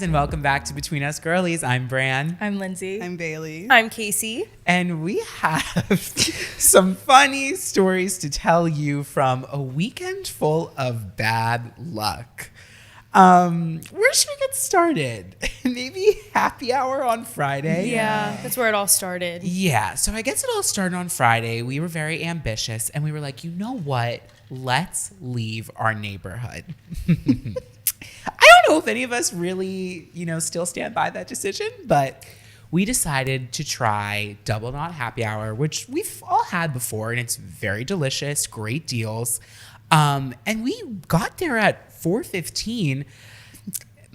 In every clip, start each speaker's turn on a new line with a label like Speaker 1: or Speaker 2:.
Speaker 1: and welcome back to Between Us Girlies. I'm Bran.
Speaker 2: I'm Lindsay.
Speaker 3: I'm Bailey.
Speaker 2: I'm Casey.
Speaker 1: And we have some funny stories to tell you from a weekend full of bad luck. Where should we get started? Maybe happy hour on Friday?
Speaker 2: Yeah, that's where it all started.
Speaker 1: Yeah, so I guess it all started on Friday. We were very ambitious and we were like, you know what? Let's leave our neighborhood. I don't know if any of us really, still stand by that decision, but we decided to try Double Knot Happy Hour, which we've all had before, and it's very delicious, great deals. And we got there at 4:15.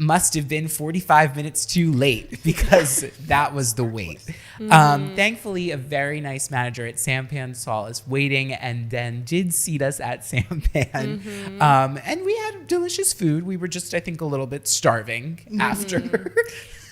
Speaker 1: Must have been 45 minutes too late because that was the wait. Thankfully, a very nice manager at Sampan saw us waiting and then did seat us at Sampan. And we had delicious food. We were just, I think, a little bit starving after.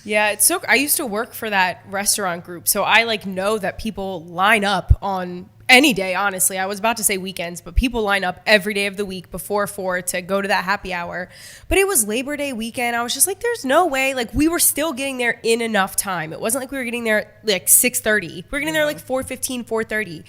Speaker 2: Yeah, it's so. I used to work for that restaurant group, so I know that people line up on any day. Honestly, I was about to say weekends, but people line up every day of the week before 4 to go to that happy hour. But it was Labor Day weekend. I was just like, "There's no way." We were still getting there in enough time. It wasn't like we were getting there at 6:30. We were getting there 4:15, 4:30.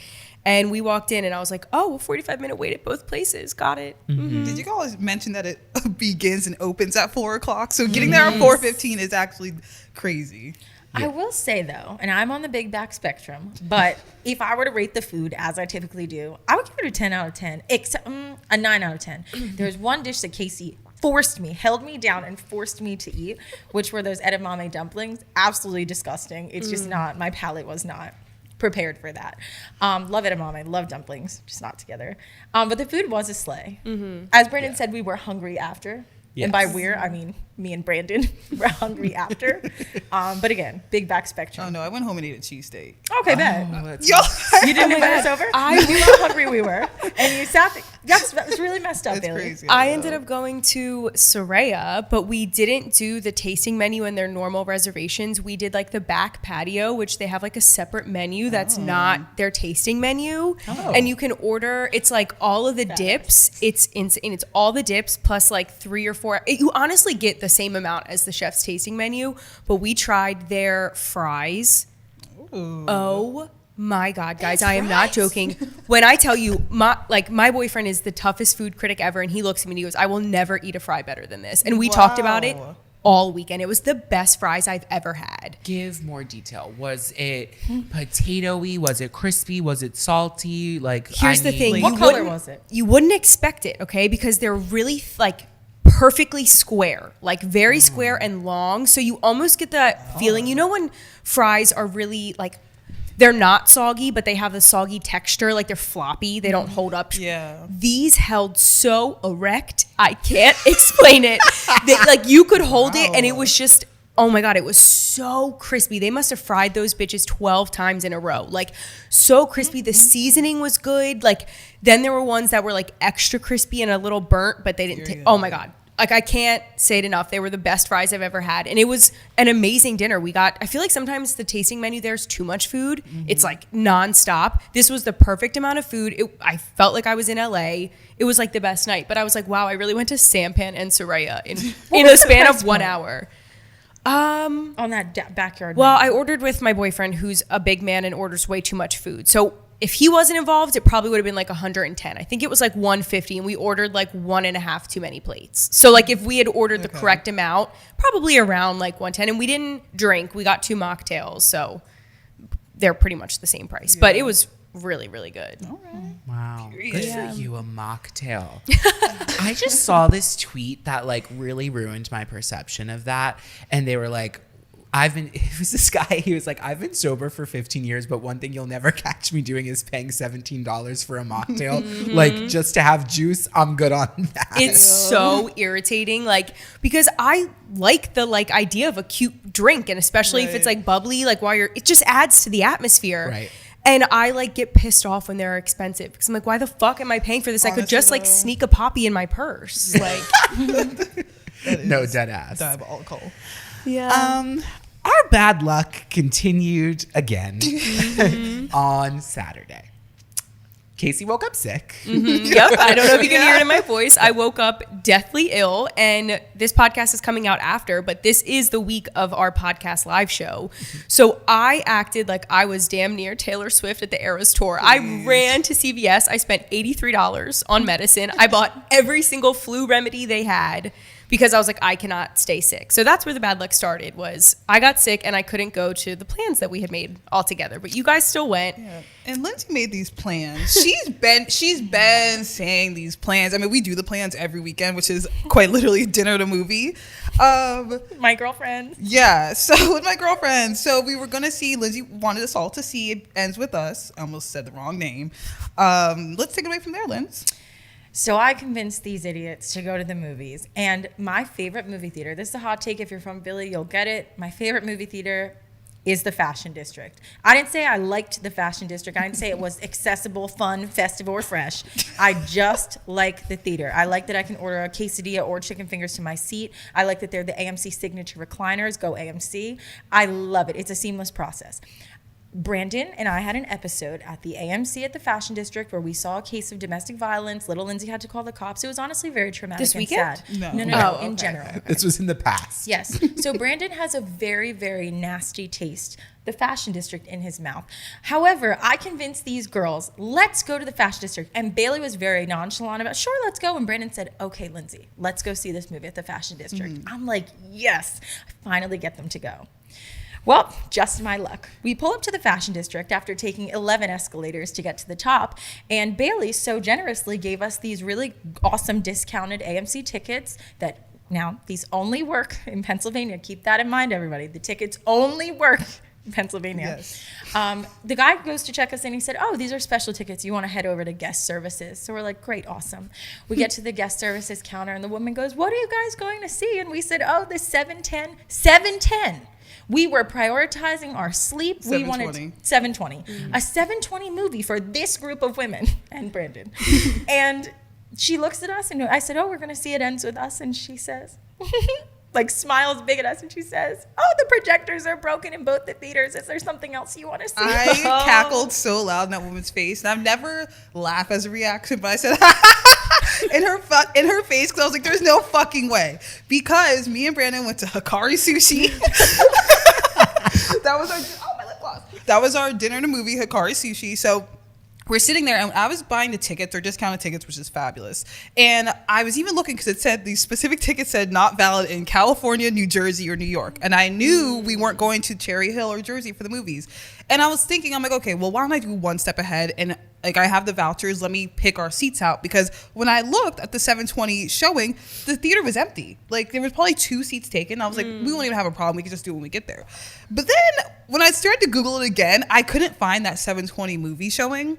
Speaker 2: And we walked in and I was like, oh, a 45-minute wait at both places. Got it.
Speaker 3: Did you guys mention that it begins and opens at 4 o'clock? So getting there at 4:15 is actually crazy.
Speaker 4: I will say, though, and I'm on the big back spectrum, but if I were to rate the food as I typically do, I would give it a 10 out of 10, except a 9 out of 10. There's one dish that Casey held me down and forced me to eat, which were those edamame dumplings. Absolutely disgusting. It's just not, my palate was not prepared for that. Love edamame, love dumplings, just not together. But the food was a sleigh. As Brandon said, we were hungry after. Yes. And by we're, I mean me and Brandon were hungry after. But again, big back spectrum.
Speaker 3: Oh no, I went home and ate a cheesesteak.
Speaker 4: Okay, bet. You didn't invite us over? I knew how hungry we were. And you sat there. That was really messed up, Bailey.
Speaker 3: Crazy.
Speaker 2: I ended up going to Soraya, but we didn't do the tasting menu and their normal reservations. We did the back patio, which they have a separate menu that's not their tasting menu. And you can order, it's all of the dips. It's insane. It's all the dips plus 3 or 4. You honestly get the same amount as the chef's tasting menu, but we tried their fries. Ooh. Oh my God, guys, I am not joking. When I tell you, my boyfriend is the toughest food critic ever, and he looks at me and he goes, I will never eat a fry better than this. And we talked about it all weekend. It was the best fries I've ever had.
Speaker 1: Give more detail. Was it potatoey? Was it crispy? Was it salty?
Speaker 2: Here's the thing.
Speaker 4: What color was it?
Speaker 2: You wouldn't expect it, okay? Because they're really perfectly square, very square and long. So you almost get that feeling, when fries are really they're not soggy, but they have the soggy texture, they're floppy, they don't hold up.
Speaker 3: Yeah.
Speaker 2: These held so erect, I can't explain it. You could hold it and it was just, oh my God, it was so crispy. They must have fried those bitches 12 times in a row. So crispy. The seasoning was good. Then there were ones that were extra crispy and a little burnt, but they didn't oh my God. I can't say it enough. They were the best fries I've ever had. And it was an amazing dinner. I feel like sometimes the tasting menu, there's too much food. It's nonstop. This was the perfect amount of food. I felt like I was in LA. It was the best night. But I was wow, I really went to Sampan and Soraya in a span of 1 hour.
Speaker 4: On that backyard.
Speaker 2: Well, I ordered with my boyfriend, who's a big man and orders way too much food. So if he wasn't involved, it probably would have been 110. I think it was 150, and we ordered 1.5 too many plates. So if we had ordered the correct amount, probably around 110. And we didn't drink. We got 2 mocktails, so they're pretty much the same price. Yeah. But it was really, really good.
Speaker 3: All right.
Speaker 1: Wow. Good for you, a mocktail. I just saw this tweet that really ruined my perception of that. And they were it was this guy, he was I've been sober for 15 years, but one thing you'll never catch me doing is paying $17 for a mocktail. Just to have juice, I'm good on that.
Speaker 2: It's so irritating, because I like the idea of a cute drink, and especially if it's bubbly, while it just adds to the atmosphere.
Speaker 1: Right.
Speaker 2: And I get pissed off when they're expensive because I'm why the fuck am I paying for this? Honestly, I could just sneak a poppy in my purse.
Speaker 1: No, dead ass.
Speaker 3: Diabolical.
Speaker 2: Yeah.
Speaker 1: Our bad luck continued again on Saturday. Casey woke up sick.
Speaker 2: Yep. I don't know if you can hear it in my voice. I woke up deathly ill, and this podcast is coming out after, but this is the week of our podcast live show. So I acted like I was damn near Taylor Swift at the Eras tour. I ran to CVS. I spent $83 on medicine. I bought every single flu remedy they had because I was like, I cannot stay sick. So that's where the bad luck started, was I got sick and I couldn't go to the plans that we had made all together. But you guys still went.
Speaker 3: Yeah. And Lindsay made these plans. She's been saying these plans. I mean, we do the plans every weekend, which is quite literally dinner to movie.
Speaker 4: My girlfriend.
Speaker 3: Yeah, so with my girlfriend. So we were going to see, Lindsay wanted us all to see It Ends With Us. I almost said the wrong name. Let's take it away from there, Linz.
Speaker 4: So I convinced these idiots to go to the movies. And my favorite movie theater, this is a hot take. If you're from Philly, you'll get it. My favorite movie theater is the Fashion District. I didn't say I liked the Fashion District. I didn't say it was accessible, fun, festive, or fresh. I just like the theater. I like that I can order a quesadilla or chicken fingers to my seat. I like that they're the AMC signature recliners. Go AMC. I love it. It's a seamless process. Brandon and I had an episode at the AMC at the Fashion District where we saw a case of domestic violence. Little Lindsay had to call the cops. It was honestly very traumatic
Speaker 2: This weekend?
Speaker 4: and sad.
Speaker 3: No.
Speaker 4: No,
Speaker 2: Oh,
Speaker 4: in
Speaker 2: okay.
Speaker 4: general.
Speaker 1: This was in the past.
Speaker 4: Yes. So Brandon has a very, very nasty taste, the Fashion District, in his mouth. However, I convinced these girls, let's go to the Fashion District. And Bailey was very nonchalant about, sure, let's go. And Brandon said, okay, Lindsay, let's go see this movie at the Fashion District. I'm like, yes, I finally get them to go. Well, just my luck. We pull up to the Fashion District after taking 11 escalators to get to the top, and Bailey so generously gave us these really awesome discounted AMC tickets that now these only work in Pennsylvania. Keep that in mind, everybody. The tickets only work in Pennsylvania.
Speaker 3: Yes.
Speaker 4: The guy goes to check us in. He said, oh, these are special tickets. You want to head over to guest services. So we're like, great, awesome. We get to the guest services counter, and the woman goes, what are you guys going to see? And we said, oh, the 710. We were prioritizing our sleep. We wanted 720. A 720 movie for this group of women and Brandon. And she looks at us and I said, oh, we're going to see It Ends With Us. And she says, like smiles big at us. And she says, oh, the projectors are broken in both the theaters. Is there something else you want to see?
Speaker 3: I cackled so loud in that woman's face. And I've never laughed as a reaction, but I said, in her face, because I was like, there's no fucking way. Because me and Brandon went to Hikari Sushi. That was my lip gloss. That was our dinner to movie, Hikari Sushi. So we're sitting there, and I was buying the tickets, or discounted tickets, which is fabulous. And I was even looking, because it said these specific tickets said not valid in California, New Jersey, or New York. And I knew we weren't going to Cherry Hill or Jersey for the movies. And I was thinking, I'm like, okay, well, why don't I do one step ahead? And like, I have the vouchers, let me pick our seats out. Because when I looked at the 720 showing, the theater was empty. Like, there was probably 2 seats taken. I was like, we won't even have a problem. We can just do it when we get there. But then when I started to Google it again, I couldn't find that 720 movie showing.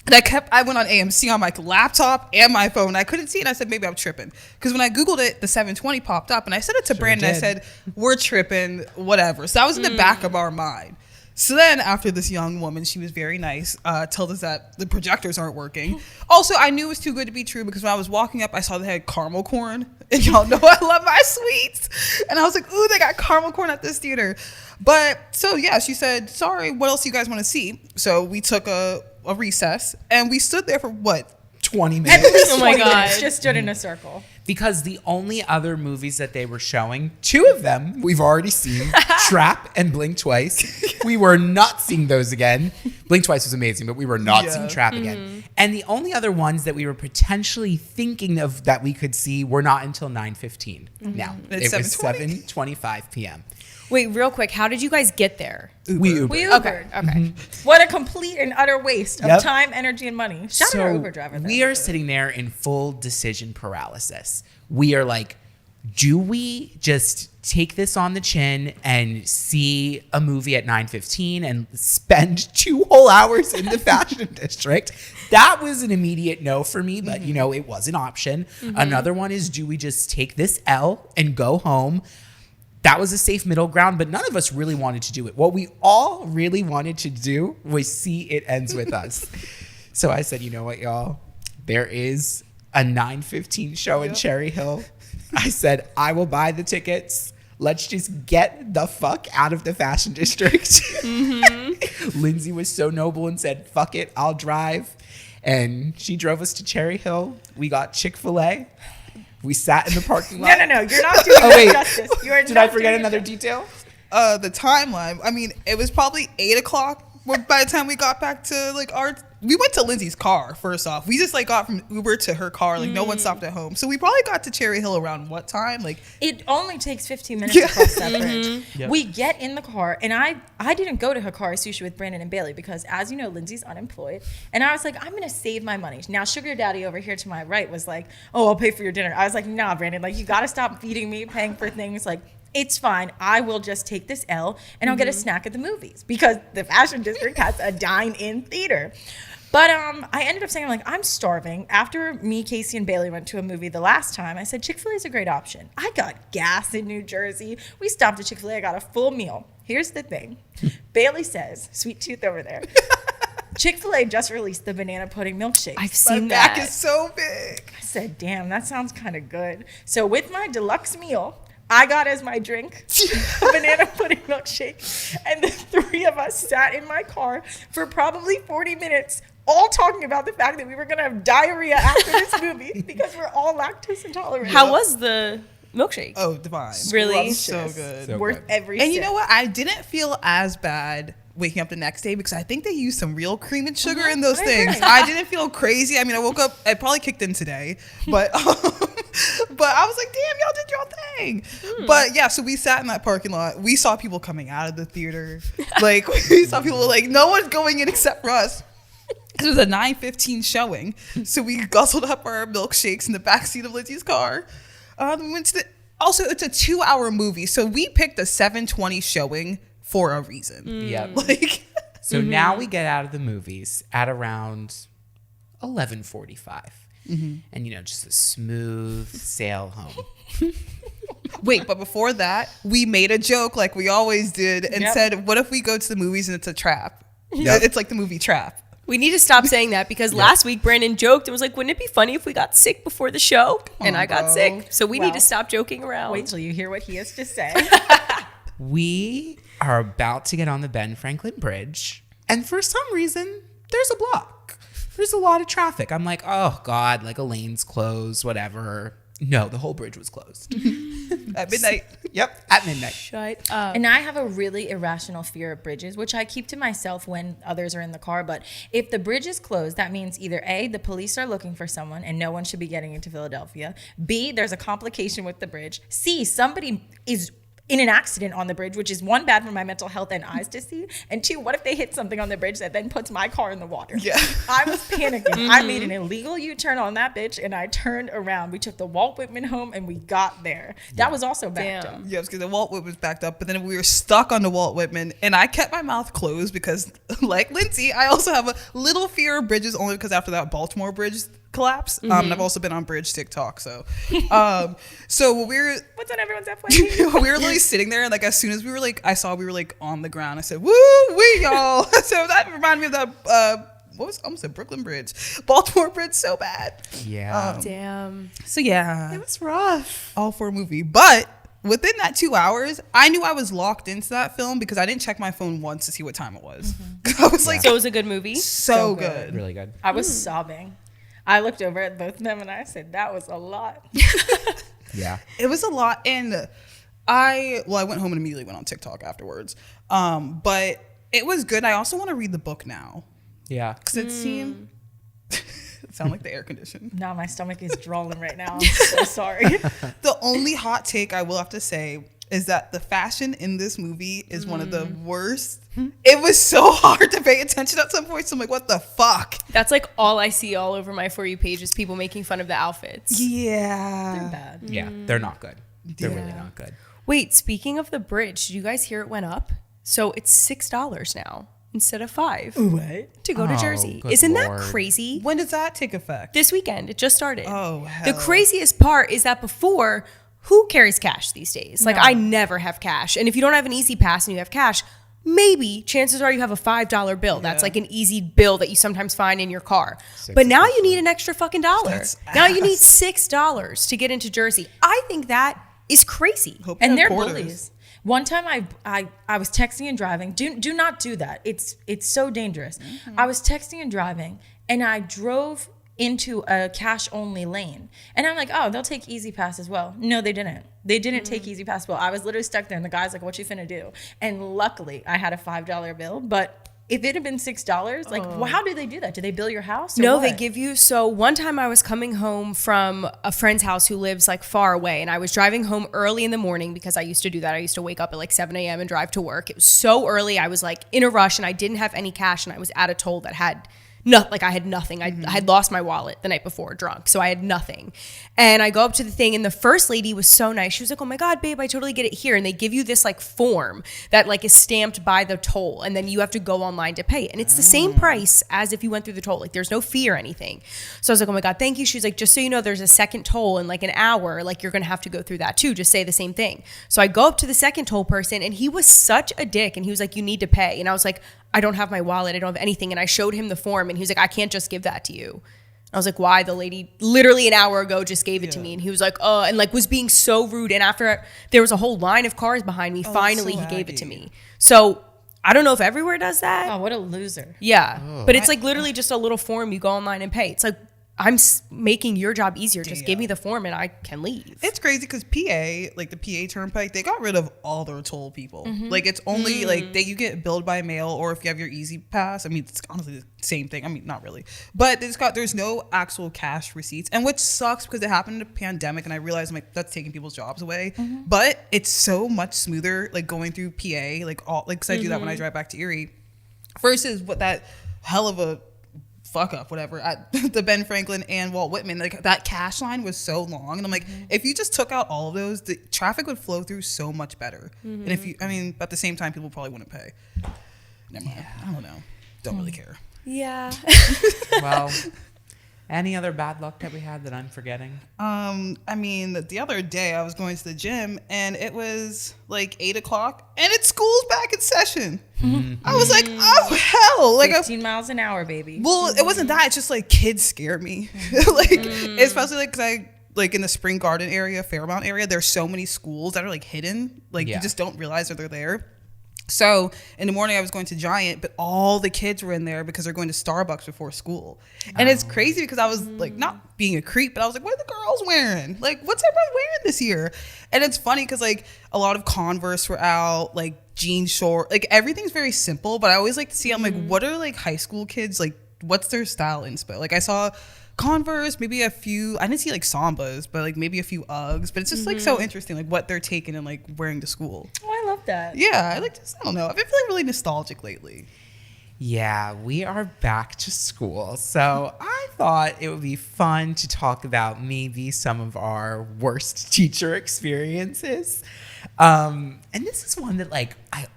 Speaker 3: And I went on AMC on my laptop and my phone. I couldn't see it. I said, maybe I'm tripping. Because when I Googled it, the 720 popped up. And I said it to Brandon. I said, we're tripping, whatever. So that was in the back of our mind. So then after this young woman, she was very nice, told us that the projectors aren't working. Also, I knew it was too good to be true because when I was walking up, I saw they had caramel corn. And y'all know I love my sweets. And I was like, ooh, they got caramel corn at this theater. But so, yeah, she said, sorry, what else do you guys want to see? So we took a recess and we stood there for what?
Speaker 1: 20
Speaker 4: At
Speaker 1: minutes.
Speaker 4: least
Speaker 2: Oh my
Speaker 4: 20 minutes,
Speaker 2: God.
Speaker 4: just stood in a circle.
Speaker 1: Because the only other movies that they were showing, 2 of them we've already seen, Trap and Blink Twice. We were not seeing those again. Blink Twice was amazing, but we were not seeing Trap again. And the only other ones that we were potentially thinking of that we could see were not until 9:15. Now,
Speaker 3: It's
Speaker 1: it was
Speaker 3: 7:20.
Speaker 1: 7:25 p.m.
Speaker 2: Wait, real quick, how did you guys get there?
Speaker 1: We Ubered.
Speaker 4: We Ubered.
Speaker 2: Okay.
Speaker 4: What a complete and utter waste of
Speaker 1: Yep.
Speaker 4: time, energy, and money. Shout out our Uber driver.
Speaker 1: We are sitting there in full decision paralysis. We are like, do we just take this on the chin and see a movie at 9:15 and spend 2 whole hours in the Fashion District? That was an immediate no for me, but you know, it was an option. Another one is, do we just take this L and go home? That was a safe middle ground, but none of us really wanted to do it. What we all really wanted to do was see It Ends With Us. So I said, you know what, y'all? There is a 9:15 show in Cherry Hill. I said, I will buy the tickets. Let's just get the fuck out of the Fashion District. Lindsay was so noble and said, fuck it, I'll drive. And she drove us to Cherry Hill. We got Chick-fil-A. We sat in the parking lot.
Speaker 4: No. You're not doing this justice. You are
Speaker 1: Did I forget another detail?
Speaker 3: The timeline. I mean, it was probably 8 o'clock by the time we got back to like we went to Lindsay's car first off. We just like got from Uber to her car. Like no one stopped at home. So we probably got to Cherry Hill around what time? Like
Speaker 4: it only takes 15 minutes to cross that bridge.
Speaker 1: Yep.
Speaker 4: We get in the car, and I didn't go to Hikari Sushi with Brandon and Bailey because, as you know, Lindsay's unemployed. And I was like, I'm gonna save my money. Now, Sugar Daddy over here to my right was like, oh, I'll pay for your dinner. I was like, nah, Brandon, like you gotta stop feeding me, paying for things. Like it's fine. I will just take this L and I'll get a snack at the movies because the Fashion District has a dine-in theater. But I ended up saying, I'm starving. After me, Casey, and Bailey went to a movie the last time, I said, Chick-fil-A is a great option. I got gas in New Jersey. We stopped at Chick-fil-A. I got a full meal. Here's the thing. Bailey says, sweet tooth over there, Chick-fil-A just released the banana pudding milkshake.
Speaker 2: I've seen
Speaker 3: my
Speaker 2: that.
Speaker 3: back is so big.
Speaker 4: I said, damn, that sounds kind of good. So with my deluxe meal, I got as my drink a banana pudding milkshake. And the three of us sat in my car for probably 40 minutes, all talking about the fact that we were going to have diarrhea after this movie because we're all lactose intolerant.
Speaker 2: How was the milkshake?
Speaker 3: Oh, divine.
Speaker 2: Really?
Speaker 3: So good.
Speaker 1: So
Speaker 4: Worth
Speaker 1: good.
Speaker 4: every
Speaker 3: And you
Speaker 4: sip.
Speaker 3: know what? I didn't feel as bad waking up the next day because I think they used some real cream and sugar in those
Speaker 4: I
Speaker 3: things.
Speaker 4: agree.
Speaker 3: I didn't feel crazy. I mean, I woke up, I probably kicked in today, but but I was like, damn, y'all did your thing. But yeah, so we sat in that parking lot. We saw people coming out of the theater. Like we saw people like, no one's going in except for us. It was a 9:15 showing. So we guzzled up our milkshakes in the backseat of Lindsay's car. We went to also, it's a 2-hour movie. So we picked a 7:20 showing for a reason.
Speaker 1: Yep.
Speaker 3: Like,
Speaker 1: So now we get out of the movies at around 11:45. And, just a smooth sail home.
Speaker 3: wait, but before that, we made a joke like we always did and
Speaker 4: Yep.
Speaker 3: said, what if we go to the movies and it's a trap?
Speaker 1: Yep.
Speaker 3: It's like the movie Trap.
Speaker 2: We need to stop saying that because last week Brandon joked and was like, wouldn't it be funny if we got sick before the show? And
Speaker 3: on,
Speaker 2: I got
Speaker 3: bro.
Speaker 2: sick. So we
Speaker 4: Well,
Speaker 2: need to stop joking around.
Speaker 4: Wait till you hear what he has to say.
Speaker 1: We are about to get on the Ben Franklin Bridge. And for some reason, there's a block. There's a lot of traffic. I'm like, oh, God, like a lane's closed, whatever. No, the whole bridge was closed.
Speaker 3: At midnight.
Speaker 1: Yep, at midnight.
Speaker 2: Shut up.
Speaker 4: And I have a really irrational fear of bridges, which I keep to myself when others are in the car. But if the bridge is closed, that means either A, the police are looking for someone and no one should be getting into Philadelphia. B, there's a complication with the bridge. C, somebody is in an accident on the bridge, which is one, bad for my mental health and eyes to see. And two, what if they hit something on the bridge that then puts my car in the water?
Speaker 3: Yeah.
Speaker 4: I was panicking. I made an illegal U-turn on that bitch and I turned around. We took the Walt Whitman home and we got there. That was also backed
Speaker 2: Damn.
Speaker 4: up.
Speaker 3: Yeah, because the Walt Whitman was backed up, but then we were stuck on the Walt Whitman, and I kept my mouth closed because, like Lindsay, I also have a little fear of bridges only because after that Baltimore bridge collapse, and I've also been on bridge TikTok, so so we were
Speaker 4: What's on everyone's FYP?
Speaker 3: we were literally sitting there, and like as soon as we were like, I saw we were like on the ground, I said, "Woo wee, y'all!" So that reminded me of that. What was almost a Brooklyn Bridge, Baltimore Bridge, so bad.
Speaker 1: Yeah.
Speaker 2: Damn.
Speaker 3: So yeah,
Speaker 1: It was rough.
Speaker 3: all for a movie, but within that 2 hours, I knew I was locked into that film because I didn't check my phone once to see what time it was. I was like,
Speaker 2: So it was a good movie.
Speaker 3: so good.
Speaker 1: Really good.
Speaker 4: I was sobbing. I looked over at both of them and I said, that was a lot.
Speaker 1: Yeah.
Speaker 3: It was a lot, and I went home and immediately went on TikTok afterwards. But it was good. I also want to read the book now
Speaker 1: Yeah.
Speaker 3: because it seemed it sounded like the air condition.
Speaker 4: Now my stomach is drawling right now. I'm so sorry.
Speaker 3: The only hot take I will have to say is that the fashion in this movie is one of the worst. It was so hard to pay attention at some points. I'm like, what the fuck?
Speaker 2: That's like all I see all over my For You page is people making fun of the outfits.
Speaker 3: Yeah.
Speaker 4: They're bad.
Speaker 1: Yeah. They're not good. They're really
Speaker 3: Yeah.
Speaker 1: not good.
Speaker 2: Wait, speaking of the bridge, did you guys hear it went up? So it's $6 now instead of $5
Speaker 4: What?
Speaker 2: to go to
Speaker 1: Oh,
Speaker 2: Jersey.
Speaker 1: good
Speaker 2: Isn't
Speaker 1: Lord.
Speaker 2: that crazy?
Speaker 3: When does that take effect?
Speaker 2: This weekend, it just started.
Speaker 3: Oh,
Speaker 2: The
Speaker 3: hell.
Speaker 2: craziest part is that before, who carries cash these days? Like, I never have cash. And if you don't have an easy pass and you have cash, maybe chances are you have a $5 bill. That's like an easy bill that you sometimes find in your car. But now you need an extra fucking dollar.
Speaker 3: That's
Speaker 2: Now you need
Speaker 3: ass.
Speaker 2: $6 to get into Jersey. I think that is crazy.
Speaker 3: Hope you
Speaker 4: And
Speaker 3: have
Speaker 4: they're
Speaker 3: quarters.
Speaker 4: bullies. One time I was texting and driving. Do not do that. It's so dangerous. I was texting and driving, and I drove into a cash only lane. And I'm like, oh, they'll take Easy Pass as well. No, they didn't. They didn't take Easy Pass well. I was literally stuck there, and the guy's like, what you finna do? And luckily I had a $5 bill, but if it had been $6, like, well, how do they do that? Do they bill your house? Or
Speaker 2: No,
Speaker 4: what?
Speaker 2: they give you. So one time I was coming home from a friend's house who lives like far away, and I was driving home early in the morning because I used to do that. I used to wake up at like 7 a.m. and drive to work. It was so early. I was like in a rush, and I didn't have any cash, and I was at a toll that had I had nothing. I had lost my wallet the night before drunk. So I had nothing. And I go up to the thing, and the first lady was so nice. She was like, oh my God, babe, I totally get it here. And they give you this like form that like is stamped by the toll. And then you have to go online to pay it. And it's the same price as if you went through the toll. Like there's no fee or anything. So I was like, oh my God, thank you. She was like, just so you know, there's a second toll in like an hour. Like you're going to have to go through that too. Just say the same thing. So I go up to the second toll person, and he was such a dick. And he was like, you need to pay. And I was like, I don't have my wallet. I don't have anything. And I showed him the form, and he was like, I can't just give that to you. I was like, why? The lady literally an hour ago just gave it to me. And he was like, and like was being so rude. And after there was a whole line of cars behind me, finally he gave it to me. So I don't know if everywhere does that.
Speaker 4: Oh, what a loser.
Speaker 2: Yeah. But it's like literally just a little form. You go online and pay. It's like, I'm making your job easier. Just give me the form and I can leave.
Speaker 3: It's crazy because PA, like the PA Turnpike, they got rid of all their toll people. Like it's only like you get billed by mail, or if you have your Easy Pass. I mean, it's honestly the same thing. I mean, not really, but there's no actual cash receipts, and which sucks because it happened in a pandemic, and I realized I'm like that's taking people's jobs away. But it's so much smoother, like going through PA, like all like because I do that when I drive back to Erie, versus what that hell of a fuck up, whatever, at the Ben Franklin and Walt Whitman. Like that cash line was so long, and I'm like, if you just took out all of those, the traffic would flow through so much better. And if you, I mean, at the same time, people probably wouldn't pay. Never mind. I don't know. Don't really care.
Speaker 2: Yeah.
Speaker 1: Well, any other bad luck that we had that I'm forgetting?
Speaker 3: I mean, the other day I was going to the gym, and it was like 8 o'clock, and it's school's back in session. I was like, oh hell! Like
Speaker 4: 15 miles an hour, baby.
Speaker 3: Well, it wasn't that. It's just like kids scare me. Like especially like because I like in the Spring Garden area, Fairmount area, there's so many schools that are like hidden. Like you just don't realize that they're there. So in the morning I was going to Giant, but all the kids were in there because they're going to Starbucks before school. And it's crazy because I was like not being a creep, but I was like, what are the girls wearing? Like, what's everyone wearing this year? And it's funny because like a lot of Converse were out, like jean short, like everything's very simple. But I always like to see, I'm like, what are like high school kids, like what's their style inspo? Like I saw Converse, maybe a few, I didn't see like Sambas, but like maybe a few Uggs. But it's just like so interesting, like what they're taking and like wearing to school.
Speaker 4: Oh, I love that.
Speaker 3: Yeah, I like just, I don't know. I've been feeling really nostalgic lately.
Speaker 1: Yeah, we are back to school. So I thought it would be fun to talk about maybe some of our worst teacher experiences. And this is one that like, I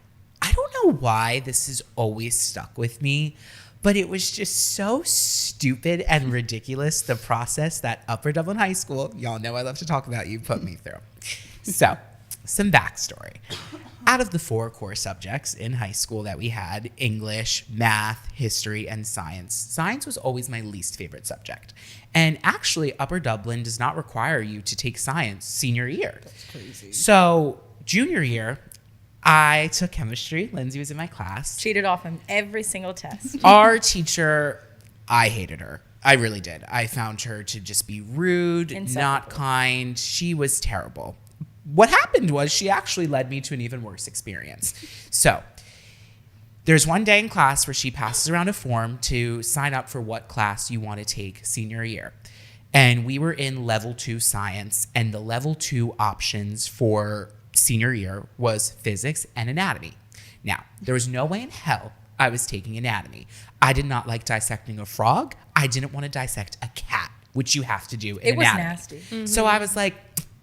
Speaker 1: don't know why this has always stuck with me, but it was just so stupid and ridiculous, the process that Upper Dublin High School, y'all know I love to talk about you, put me through. So, some backstory. Out of the 4 core subjects in high school that we had, English, math, history, and science, science was always my least favorite subject. And actually, Upper Dublin does not require you to take science senior year.
Speaker 3: That's crazy.
Speaker 1: So, junior year, I took chemistry. Lindsay was in my class.
Speaker 4: Cheated off him every single test.
Speaker 1: Our teacher, I hated her. I really did. I found her to just be rude, not kind. She was terrible. What happened was she actually led me to an even worse experience. So there's one day in class where she passes around a form to sign up for what class you want to take senior year. And we were in level 2 science, and the level 2 options for senior year was physics and anatomy. Now, there was no way in hell I was taking anatomy. I did not like dissecting a frog. I didn't want to dissect a cat, which you have to do in anatomy.
Speaker 4: It was nasty.
Speaker 1: So I was like,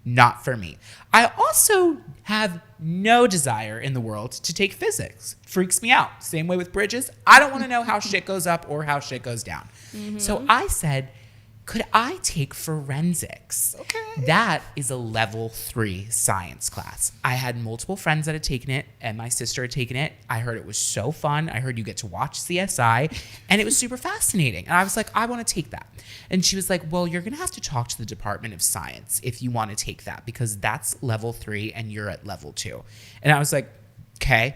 Speaker 1: not for me. I also have no desire in the world to take physics. Freaks me out. Same way with bridges. I don't want to know how shit goes up or how shit goes down. So I said, could I take forensics?
Speaker 3: Okay.
Speaker 1: That is a level 3 science class. I had multiple friends that had taken it, and my sister had taken it. I heard it was so fun. I heard you get to watch CSI, and it was super fascinating. And I was like, I want to take that. And she was like, well, you're going to have to talk to the Department of Science if you want to take that, because that's level 3 and you're at level 2. And I was like, okay,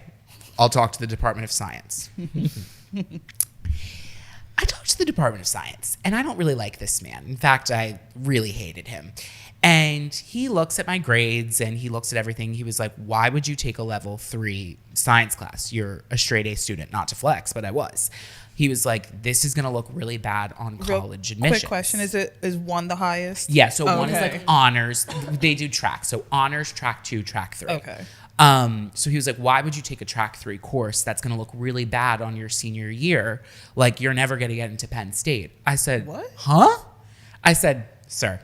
Speaker 1: I'll talk to the Department of Science. I talked to the Department of Science, and I don't really like this man. In fact, I really hated him. And he looks at my grades, and he looks at everything. He was like, why would you take a level 3 science class? You're a straight A student, not to flex, but I was. He was like, this is going to look really bad on college admissions.
Speaker 3: Quick question, is 1 the highest?
Speaker 1: Yeah, so 1 is
Speaker 3: Okay.
Speaker 1: like honors. They do track. So honors, track 2, track 3.
Speaker 3: Okay.
Speaker 1: So he was like, why would you take a track 3 course that's going to look really bad on your senior year? Like, you're never going to get into Penn State. I said,
Speaker 3: What?
Speaker 1: Huh? I said, sir,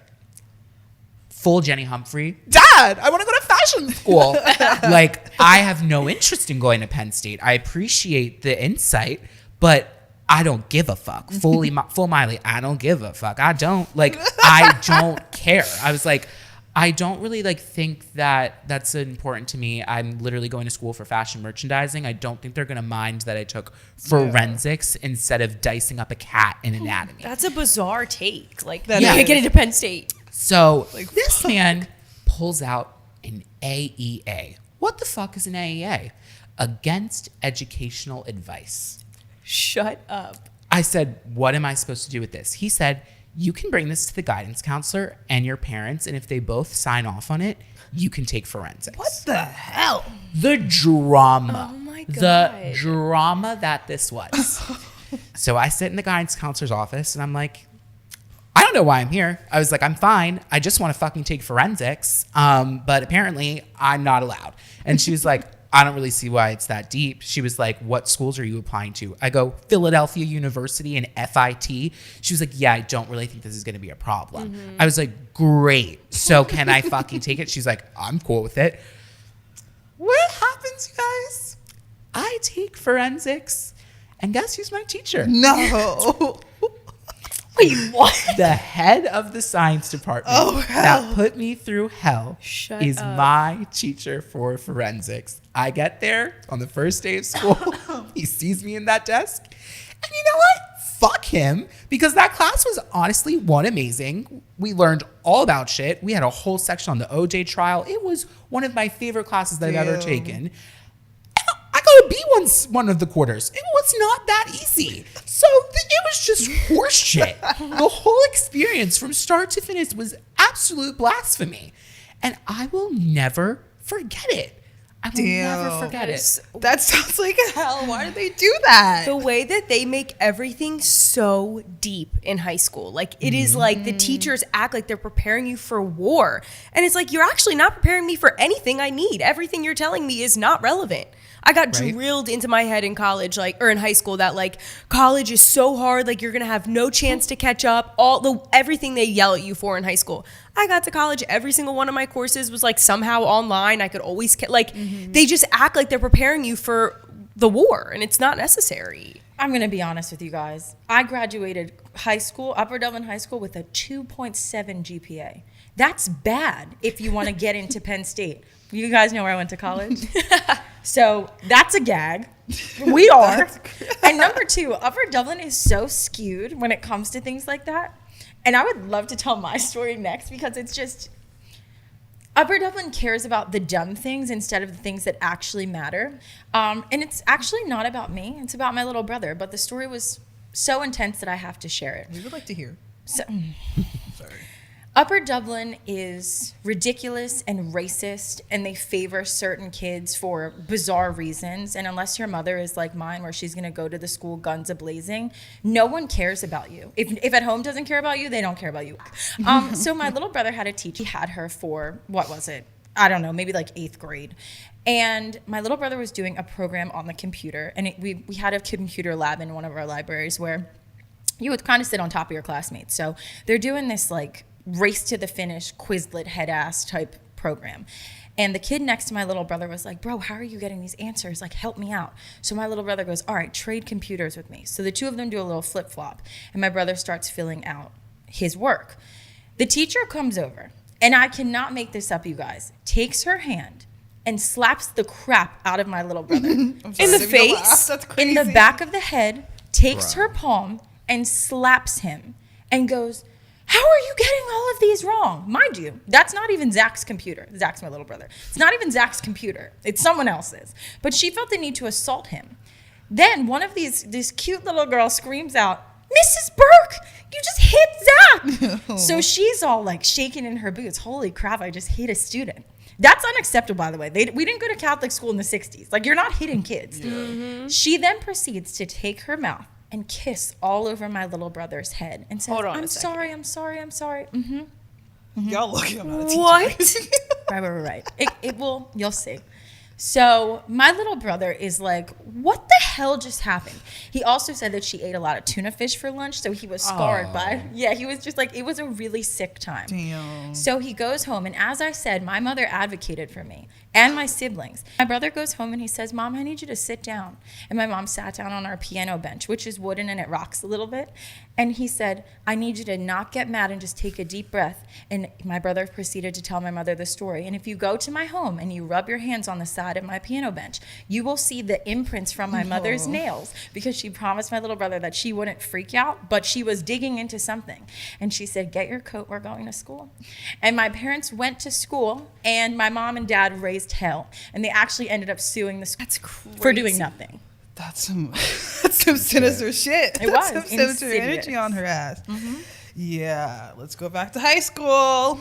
Speaker 1: full Jenny Humphrey, Dad, I want to go to fashion school. Like, I have no interest in going to Penn State. I appreciate the insight, but I don't give a fuck. Full Miley, I don't give a fuck. I don't care. I was like, I don't really think that that's important to me. I'm literally going to school for fashion merchandising. I don't think they're going to mind that I took forensics instead of dicing up a cat in anatomy.
Speaker 2: That's a bizarre take. Like,
Speaker 3: That
Speaker 2: you
Speaker 3: is.
Speaker 2: can't get into Penn State.
Speaker 1: So this man pulls out an AEA. What the fuck is an AEA? Against educational advice.
Speaker 2: Shut up.
Speaker 1: I said, what am I supposed to do with this? He said, you can bring this to the guidance counselor and your parents, and if they both sign off on it, you can take forensics.
Speaker 3: What the hell?
Speaker 1: The drama.
Speaker 2: Oh my
Speaker 1: The
Speaker 2: God.
Speaker 1: drama that this was. So I sit in the guidance counselor's office, and I'm like, I don't know why I'm here. I was like, I'm fine. I just want to fucking take forensics. But apparently I'm not allowed. And she was like, I don't really see why it's that deep. She was like, what schools are you applying to? I go, Philadelphia University and FIT. She was like, yeah, I don't really think this is going to be a problem. I was like, great. So can I fucking take it? She's like, I'm cool with it. What happens, you guys? I take forensics, and guess who's my teacher?
Speaker 3: No.
Speaker 4: Wait, what?
Speaker 1: The head of the science department that put me through hell
Speaker 2: Shut
Speaker 1: is
Speaker 2: up.
Speaker 1: my teacher for forensics. I get there on the first day of school. He sees me in that desk. And you know what? Fuck him. Because that class was honestly amazing. We learned all about shit. We had a whole section on the OJ trial. It was one of my favorite classes that I've ever
Speaker 3: Damn.
Speaker 1: taken. I got a B one of the quarters. It was not that easy. So it was just horseshit. The whole experience from start to finish was absolute blasphemy. And I will never forget it. I will never
Speaker 3: Damn.
Speaker 1: forget it.
Speaker 3: That sounds like hell. Why did they do that?
Speaker 2: The way that they make everything so deep in high school. Like, it is like the teachers act like they're preparing you for war. And it's like, you're actually not preparing me for anything I need. Everything you're telling me is not relevant. I got
Speaker 1: Right.
Speaker 2: drilled into my head in college, or in high school, that college is so hard, you're gonna have no chance to catch up. Everything they yell at you for in high school. I got to college, every single one of my courses was somehow online. I could always they just act like they're preparing you for the war, and it's not necessary.
Speaker 4: I'm going to be honest with you guys. I graduated high school, Upper Dublin High School, with a 2.7 GPA. That's bad if you want to get into Penn State. You guys know where I went to college? So that's a gag. We are. And number 2, Upper Dublin is so skewed when it comes to things like that. And I would love to tell my story next, because it's just, Upper Dublin cares about the dumb things instead of the things that actually matter. And it's actually not about me. It's about my little brother. But the story was so intense that I have to share it.
Speaker 3: We would like to hear.
Speaker 4: So,
Speaker 3: Sorry.
Speaker 4: Upper Dublin is ridiculous and racist, and they favor certain kids for bizarre reasons. And unless your mother is like mine, where she's going to go to the school guns a-blazing, no one cares about you. If at home doesn't care about you, they don't care about you. So my little brother had a teacher. He had her for, what was it? I don't know, maybe 8th grade. And my little brother was doing a program on the computer. And we had a computer lab in one of our libraries where you would kind of sit on top of your classmates. So they're doing this race to the finish, Quizlet head ass type program. And the kid next to my little brother was like, bro, how are you getting these answers? Help me out. So my little brother goes, all right, trade computers with me. So the two of them do a little flip flop. And my brother starts filling out his work. The teacher comes over, and I cannot make this up, you guys, takes her hand and slaps the crap out of my little brother.
Speaker 2: In the face?
Speaker 3: That's crazy.
Speaker 4: In the back of the head, takes her palm and slaps him and goes, how are you getting all of these wrong? Mind you, that's not even Zach's computer. Zach's my little brother. It's not even Zach's computer. It's someone else's. But she felt the need to assault him. Then one of this cute little girl screams out, Mrs. Burke, you just hit Zach. So she's all like shaking in her boots. Holy crap, I just hit a student. That's unacceptable, by the way. We didn't go to Catholic school in the 60s. Like, you're not hitting kids. She then proceeds to take her mouth and kiss all over my little brother's head and says, I'm sorry.
Speaker 3: Y'all lucky I'm not a teacher.
Speaker 2: What?
Speaker 4: Right. It will, you'll see. So my little brother is like, what the hell just happened? He also said that she ate a lot of tuna fish for lunch, so he was scarred by, he was just like, it was a really sick time.
Speaker 3: Damn.
Speaker 4: So he goes home, and as I said, my mother advocated for me and my siblings. My brother goes home and he says, Mom, I need you to sit down. And my mom sat down on our piano bench, which is wooden and it rocks a little bit. And he said, I need you to not get mad and just take a deep breath. And my brother proceeded to tell my mother the story. And if you go to my home and you rub your hands on the side of my piano bench, you will see the imprints from my mother's nails, because she promised my little brother that she wouldn't freak out, but she was digging into something. And she said, get your coat, we're going to school. And my parents went to school, and my mom and dad raised hell. And they actually ended up suing the school for doing nothing.
Speaker 3: That's some sinister shit.
Speaker 4: It
Speaker 3: That's
Speaker 4: was
Speaker 3: some sinister
Speaker 4: insidious.
Speaker 3: energy on her ass. Yeah, let's go back to high school.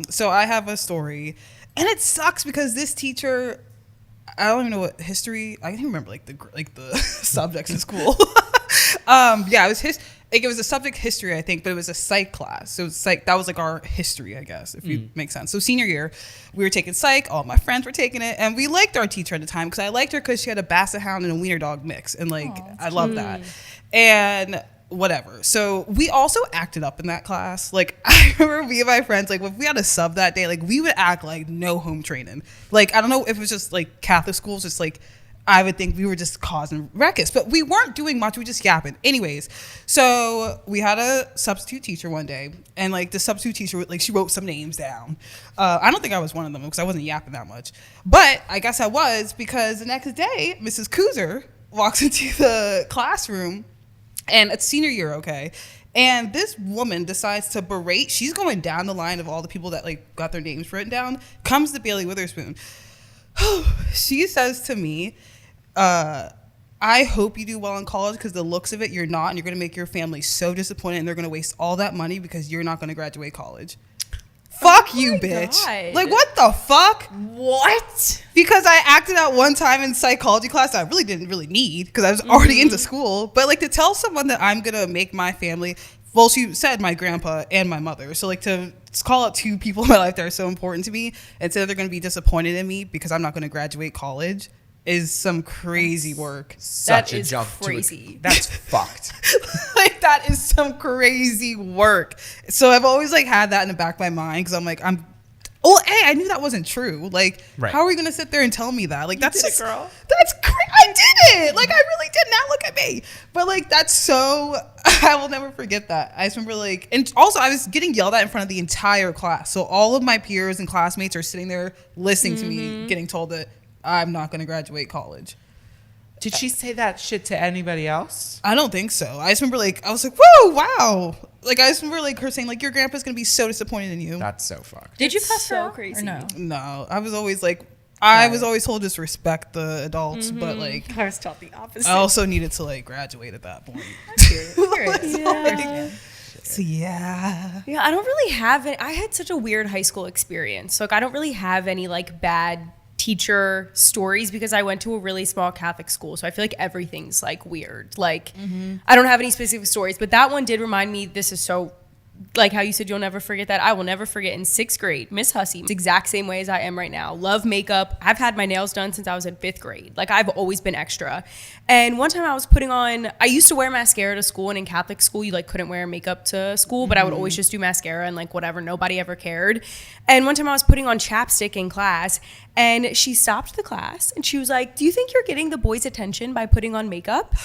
Speaker 3: So I have a story, and it sucks because this teacher, I don't even know what history. I can't remember like the subjects in school. Yeah, it was a subject history, I think, but it was a psych class. So it's like that was like our history, I guess, if you make sense. So senior year, we were taking psych. All my friends were taking it, and we liked our teacher at the time because I liked her because she had a Basset Hound and a Wiener Dog mix, and like I love that. And whatever. So we also acted up in that class. Like I remember me and my friends, like if we had a sub that day, like we would act like no home training. Like I don't know if it was just like Catholic schools, just like I would think we were just causing ruckus, but we weren't doing much. We just yapping. Anyways, so we had a substitute teacher one day, and like the substitute teacher, like she wrote some names down. I don't think I was one of them because I wasn't yapping that much, but I guess I was, because the next day, Mrs. Kuzer walks into the classroom, and it's senior year, okay? And this woman decides to berate. She's going down the line of all the people that like got their names written down. Comes to Bailey Witherspoon. She says to me, I hope you do well in college, because the looks of it, you're not, and you're going to make your family so disappointed, and they're going to waste all that money because you're not going to graduate college. Fuck you, bitch.
Speaker 2: God.
Speaker 3: Like, what the fuck?
Speaker 2: What?
Speaker 3: Because I acted out one time in psychology class that I really didn't really need because I was already into school. But like to tell someone that I'm going to make my family, well, she said my grandpa and my mother. So like to call out two people in my life that are so important to me and say they're going to be disappointed in me because I'm not going to graduate college is some crazy work.
Speaker 1: Such
Speaker 2: That
Speaker 1: a
Speaker 2: is
Speaker 1: jump
Speaker 2: crazy.
Speaker 1: That's fucked.
Speaker 3: Like that is some crazy work. So I've always like had that in the back of my mind because I'm like, I knew that wasn't true. Like,
Speaker 1: Right.
Speaker 3: how are you gonna sit there and tell me that? Like, that's
Speaker 2: did it,
Speaker 3: just,
Speaker 2: girl.
Speaker 3: that's I did it. Like, I really did. Now look at me. But like, that's so. I will never forget that. I just remember like, and also I was getting yelled at in front of the entire class. So all of my peers and classmates are sitting there listening to me getting told that I'm not gonna graduate college.
Speaker 1: Did she say that shit to anybody else?
Speaker 3: I don't think so. I just remember like I was like, whoa, wow. Like I just remember like her saying like your grandpa's gonna be so disappointed in you.
Speaker 1: That's so fucked.
Speaker 4: Did you
Speaker 2: It's
Speaker 4: cuss her
Speaker 2: so
Speaker 4: out,
Speaker 2: crazy.
Speaker 4: or no?
Speaker 3: No, I was always like, I was always told just respect the adults, but like
Speaker 4: I was taught the opposite.
Speaker 3: I also needed to like graduate at that point.
Speaker 2: Yeah.
Speaker 3: So yeah.
Speaker 2: Yeah, I don't really have it. I had such a weird high school experience. Like, I don't really have any like bad teacher stories because I went to a really small Catholic school. So I feel like everything's like weird. Like, I don't have any specific stories, but that one did remind me, this is so, like how you said you'll never forget that. I will never forget in 6th grade, Miss Hussey, the exact same way as I am right now. Love makeup. I've had my nails done since I was in 5th grade. Like, I've always been extra. And one time I was putting on, I used to wear mascara to school, and in Catholic school you like couldn't wear makeup to school, but I would always just do mascara and like whatever, nobody ever cared. And one time I was putting on chapstick in class, and she stopped the class and she was like, "Do you think you're getting the boys' attention by putting on makeup?"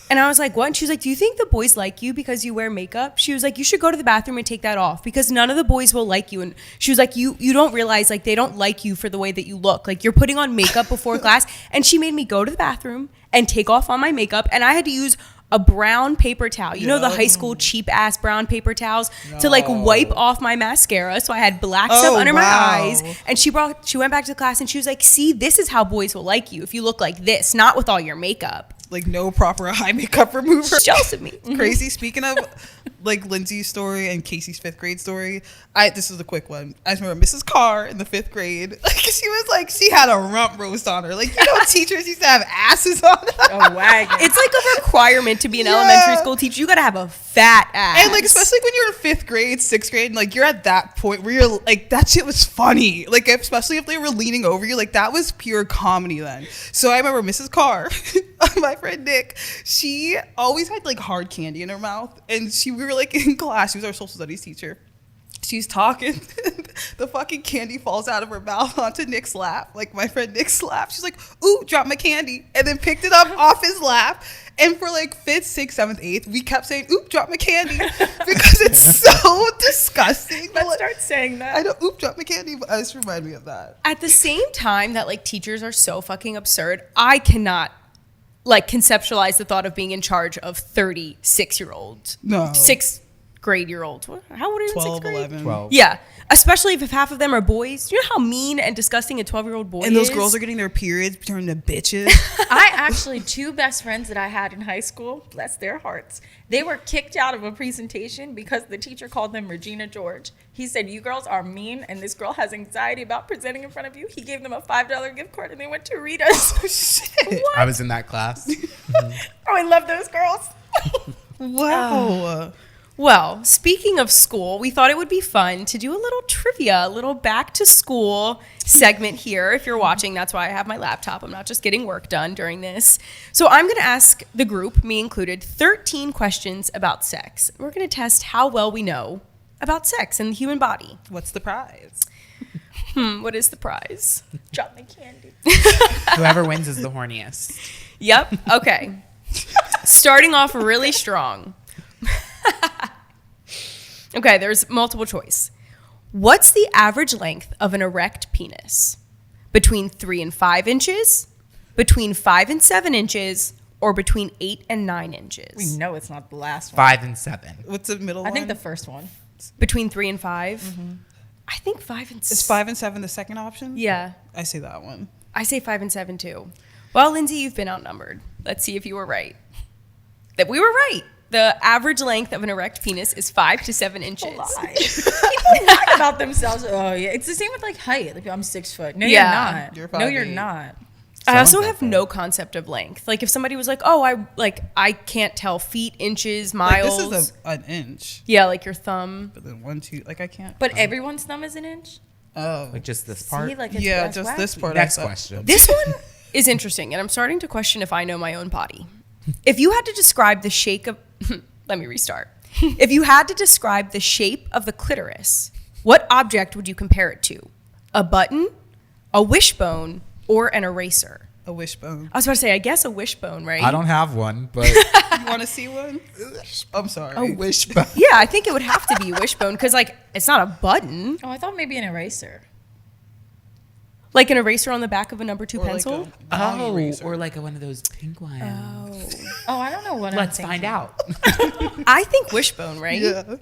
Speaker 2: And I was like, what? And she was like, do you think the boys like you because you wear makeup? She was like, you should go to the bathroom and take that off because none of the boys will like you. And she was like, you don't realize like they don't like you for the way that you look. Like you're putting on makeup before class. And she made me go to the bathroom and take off all my makeup. And I had to use a brown paper towel. You know, the high school cheap ass brown paper towels to like wipe off my mascara. So I had black stuff under my eyes. And she went back to the class and she was like, see, this is how boys will like you if you look like this, not with all your makeup.
Speaker 3: Like no proper eye makeup remover.
Speaker 2: Jealous of me.
Speaker 3: Crazy. Speaking of like Lindsay's story and Casey's 5th grade story, this is a quick one. I just remember Mrs. Carr in the 5th grade. Like she was like, she had a rump roast on her. Like, you know, teachers used to have asses on them.
Speaker 4: A wagon.
Speaker 2: It's like a requirement to be an elementary school teacher. You gotta have a fat ass.
Speaker 3: And like, especially when you're in 5th grade, 6th grade, and like you're at that point where you're like, that shit was funny. Like, especially if they were leaning over you, like that was pure comedy then. So I remember Mrs. Carr, my friend Nick, she always had like hard candy in her mouth. And we were like in class, she was our social studies teacher. She's talking, the fucking candy falls out of her mouth onto Nick's lap, like my friend Nick's lap. She's like, ooh, drop my candy, and then picked it up off his lap. And for like 5th, 6th, 7th, 8th, we kept saying, oop, drop my candy, because it's so disgusting.
Speaker 4: Let's start saying that.
Speaker 3: I know, oop, drop my candy, but just remind me of that.
Speaker 2: At the same time that like teachers are so fucking absurd, I cannot like conceptualize the thought of being in charge of 36-year-olds.
Speaker 3: No.
Speaker 2: 6th grade-year-olds. How old are you in
Speaker 3: 12,
Speaker 2: 6th grade?
Speaker 3: 11.
Speaker 1: 12.
Speaker 2: Yeah. Especially if half of them are boys. You know how mean and disgusting a 12-year-old boy is?
Speaker 3: And those girls are getting their periods, turning to bitches.
Speaker 4: I actually, 2 best friends that I had in high school, bless their hearts, they were kicked out of a presentation because the teacher called them Regina George. He said, you girls are mean, and this girl has anxiety about presenting in front of you. He gave them a $5 gift card, and they went to Rita's.
Speaker 3: Oh, shit.
Speaker 1: I was in that class.
Speaker 4: Oh, I love those girls.
Speaker 3: Wow.
Speaker 2: Well, speaking of school, we thought it would be fun to do a little trivia, a little back to school segment here. If you're watching, that's why I have my laptop. I'm not just getting work done during this. So I'm going to ask the group, me included, 13 questions about sex. We're going to test how well we know about sex and the human body.
Speaker 3: What's the prize?
Speaker 2: What is the prize?
Speaker 4: Drop my candy.
Speaker 1: Whoever wins is the horniest.
Speaker 2: Yep. Okay. Starting off really strong. Okay, there's multiple choice. What's the average length of an erect penis? Between 3 and 5 inches, between 5 and 7 inches, or between 8 and 9 inches?
Speaker 4: We know it's not the last one.
Speaker 1: 5 and 7.
Speaker 3: What's the middle
Speaker 4: I
Speaker 3: one?
Speaker 4: think the first one.
Speaker 2: Between 3 and 5? I think 5 and 6.
Speaker 3: Is 5 and 7 the second option?
Speaker 2: Yeah,
Speaker 3: I say that one.
Speaker 2: I say 5 and 7 too. Well, Lindsay, you've been outnumbered. Let's see if you were right. That we were right. The average length of an erect penis is 5 to 7 inches.
Speaker 4: People lie about themselves. Oh yeah, it's the same with like height. Like I'm 6 foot. No,
Speaker 2: Yeah.
Speaker 4: you're not.
Speaker 3: You're
Speaker 4: No, you're
Speaker 3: 5'8".
Speaker 4: not.
Speaker 2: I also
Speaker 1: Someone's
Speaker 2: have
Speaker 1: out there.
Speaker 2: no concept of length. Like if somebody was like, "Oh, I can't tell feet, inches,
Speaker 3: Like,
Speaker 2: miles."
Speaker 3: this is an inch.
Speaker 2: Yeah, like your thumb.
Speaker 3: But then 1, 2, like I can't.
Speaker 4: But everyone's thumb is an inch.
Speaker 3: Oh.
Speaker 1: Like just this part.
Speaker 4: See, like it's
Speaker 3: Yeah,
Speaker 4: that's
Speaker 3: just this
Speaker 4: wacky.
Speaker 3: part.
Speaker 1: Next
Speaker 3: I thought.
Speaker 1: question.
Speaker 2: This one is interesting, and I'm starting to question if I know my own body. If you had to describe the shape of let me restart. If you had to describe the shape of the clitoris, what object would you compare it to? A button, a wishbone, or an eraser?
Speaker 3: A wishbone.
Speaker 2: I was about to say, I guess a wishbone, right?
Speaker 1: I don't have one, but
Speaker 3: You want to see one? I'm sorry.
Speaker 1: a wishbone.
Speaker 2: Yeah, I think it would have to be a wishbone because, like, it's not a button.
Speaker 4: Oh, I thought maybe an eraser.
Speaker 2: Like an eraser on the back of a number 2
Speaker 3: Or like
Speaker 2: pencil.
Speaker 3: a body
Speaker 1: Oh,
Speaker 3: eraser.
Speaker 1: or like one of those pink ones.
Speaker 4: Oh, I don't know what.
Speaker 1: Let's
Speaker 4: I'm
Speaker 1: find
Speaker 4: thinking.
Speaker 1: out.
Speaker 2: I think wishbone, right?
Speaker 3: Yeah.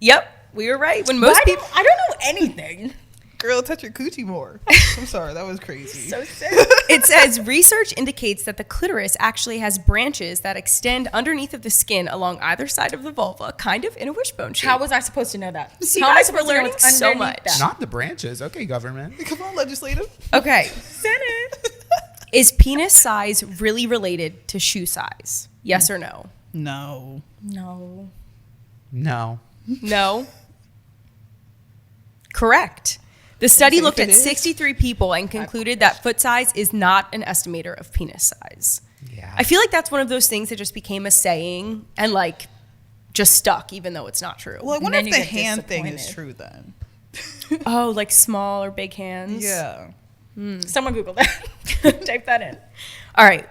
Speaker 2: Yep, we were right. When
Speaker 4: But
Speaker 2: most
Speaker 4: I
Speaker 2: people.
Speaker 4: don't know anything.
Speaker 3: Girl, touch your coochie more. I'm sorry, that was crazy.
Speaker 4: So sick.
Speaker 2: It says research indicates that the clitoris actually has branches that extend underneath of the skin along either side of the vulva, kind of in a wishbone shape.
Speaker 4: How was I supposed to know that?
Speaker 2: See,
Speaker 4: How am I
Speaker 2: guys, we're
Speaker 4: supposed to know
Speaker 2: learning
Speaker 4: what's
Speaker 2: so
Speaker 4: underneath
Speaker 2: much.
Speaker 4: that?
Speaker 1: Not the branches. Okay, government.
Speaker 3: Come on, legislative.
Speaker 2: Okay,
Speaker 4: Senate.
Speaker 2: is penis size really related to shoe size? Yes or no?
Speaker 3: No.
Speaker 4: No.
Speaker 1: No.
Speaker 2: No. Correct. The study
Speaker 3: think
Speaker 2: looked
Speaker 3: it
Speaker 2: at
Speaker 3: is.
Speaker 2: 63 people and concluded that foot size is not an estimator of penis size.
Speaker 1: Yeah.
Speaker 2: I feel like that's one of those things that just became a saying and like just stuck, even though it's not true.
Speaker 3: Well, I wonder
Speaker 4: then
Speaker 3: if
Speaker 4: you
Speaker 3: the
Speaker 4: get
Speaker 3: hand thing is
Speaker 4: disappointed.
Speaker 3: true then.
Speaker 2: Oh, like small or big hands?
Speaker 3: Yeah.
Speaker 4: Someone Google that. Type that in.
Speaker 2: All right.